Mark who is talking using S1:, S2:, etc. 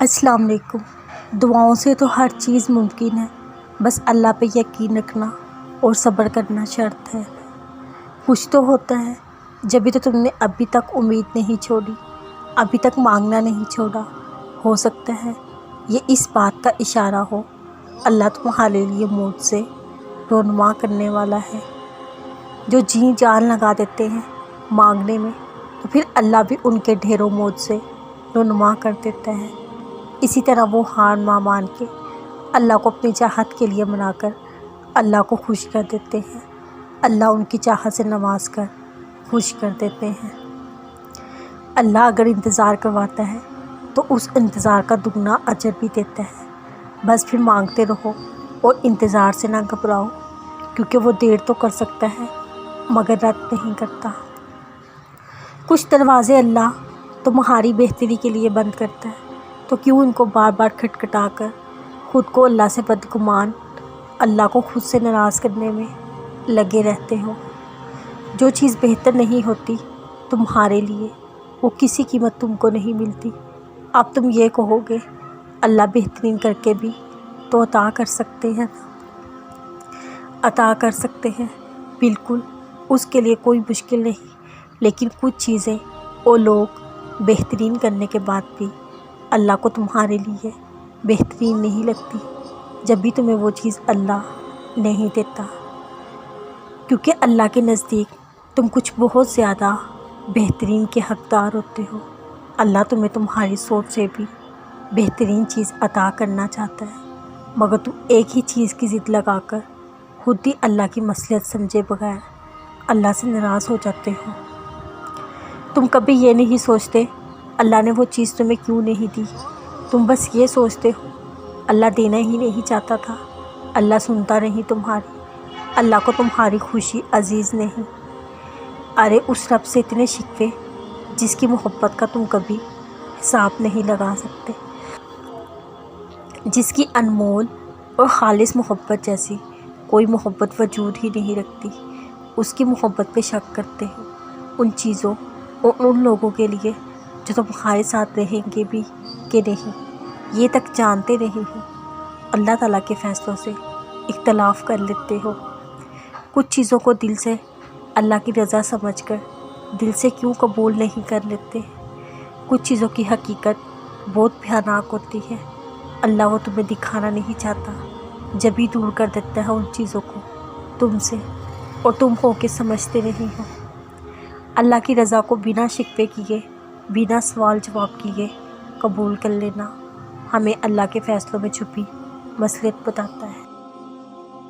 S1: السلام علیکم۔ دعاؤں سے تو ہر چیز ممکن ہے، بس اللہ پہ یقین رکھنا اور صبر کرنا شرط ہے۔ کچھ تو ہوتا ہے جبھی تو تم نے ابھی تک امید نہیں چھوڑی، ابھی تک مانگنا نہیں چھوڑا۔ ہو سکتا ہے یہ اس بات کا اشارہ ہو، اللہ تمہارے لیے موت سے رونما کرنے والا ہے۔ جو جی جان لگا دیتے ہیں مانگنے میں، تو پھر اللہ بھی ان کے ڈھیروں موت سے رونما کر دیتا ہے۔ اسی طرح وہ ہار نہ مان کے اللہ کو اپنی چاہت کے لیے منا کر اللہ کو خوش کر دیتے ہیں۔ اللہ ان کی چاہت سے نواز کر خوش کر دیتے ہیں۔ اللہ اگر انتظار کرواتا ہے تو اس انتظار کا دگنا اجر بھی دیتا ہے۔ بس پھر مانگتے رہو اور انتظار سے نہ گھبراؤ، کیونکہ وہ دیر تو کر سکتا ہے مگر رد نہیں کرتا۔ کچھ دروازے اللہ تمہاری بہتری کے لیے بند کرتا ہے، تو کیوں ان کو بار بار کھٹکھٹا کر خود کو اللہ سے بدگمان، اللہ کو خود سے ناراض کرنے میں لگے رہتے ہو؟ جو چیز بہتر نہیں ہوتی تمہارے لیے، وہ کسی قیمت تم کو نہیں ملتی۔ اب تم یہ کہو گے اللہ بہترین کر کے بھی تو عطا کر سکتے ہیں، عطا کر سکتے ہیں بالکل، اس کے لیے کوئی مشکل نہیں، لیکن کچھ چیزیں وہ لوگ بہترین کرنے کے بعد بھی اللہ کو تمہارے لیے بہترین نہیں لگتی، جب بھی تمہیں وہ چیز اللہ نہیں دیتا، کیونکہ اللہ کے نزدیک تم کچھ بہت زیادہ بہترین کے حقدار ہوتے ہو۔ اللہ تمہیں تمہاری سوچ سے بھی بہترین چیز عطا کرنا چاہتا ہے، مگر تم ایک ہی چیز کی ضد لگا کر خود ہی اللہ کی مصلحت سمجھے بغیر اللہ سے ناراض ہو جاتے ہو۔ تم کبھی یہ نہیں سوچتے اللہ نے وہ چیز تمہیں کیوں نہیں دی، تم بس یہ سوچتے ہو اللہ دینا ہی نہیں چاہتا تھا، اللہ سنتا نہیں تمہاری، اللہ کو تمہاری خوشی عزیز نہیں۔ ارے اس رب سے اتنے شکوے جس کی محبت کا تم کبھی حساب نہیں لگا سکتے، جس کی انمول اور خالص محبت جیسی کوئی محبت وجود ہی نہیں رکھتی، اس کی محبت پہ شک کرتے ہو، ان چیزوں اور ان لوگوں کے لیے جو تمہارے ساتھ رہیں گے بھی کہ نہیں، یہ تک جانتے نہیں ہو۔ اللہ تعالیٰ کے فیصلوں سے اختلاف کر لیتے ہو۔ کچھ چیزوں کو دل سے اللہ کی رضا سمجھ کر دل سے کیوں قبول نہیں کر لیتے؟ کچھ چیزوں کی حقیقت بہت بھیانک ہوتی ہے، اللہ وہ تمہیں دکھانا نہیں چاہتا، جب ہی دور کر دیتا ہے ان چیزوں کو تم سے، اور تم ہو کے سمجھتے نہیں ہو۔ اللہ کی رضا کو بنا شکوے کیے، بنا سوال جواب کیے قبول کر لینا ہمیں اللہ کے فیصلوں میں چھپی مصلحت بتاتا ہے۔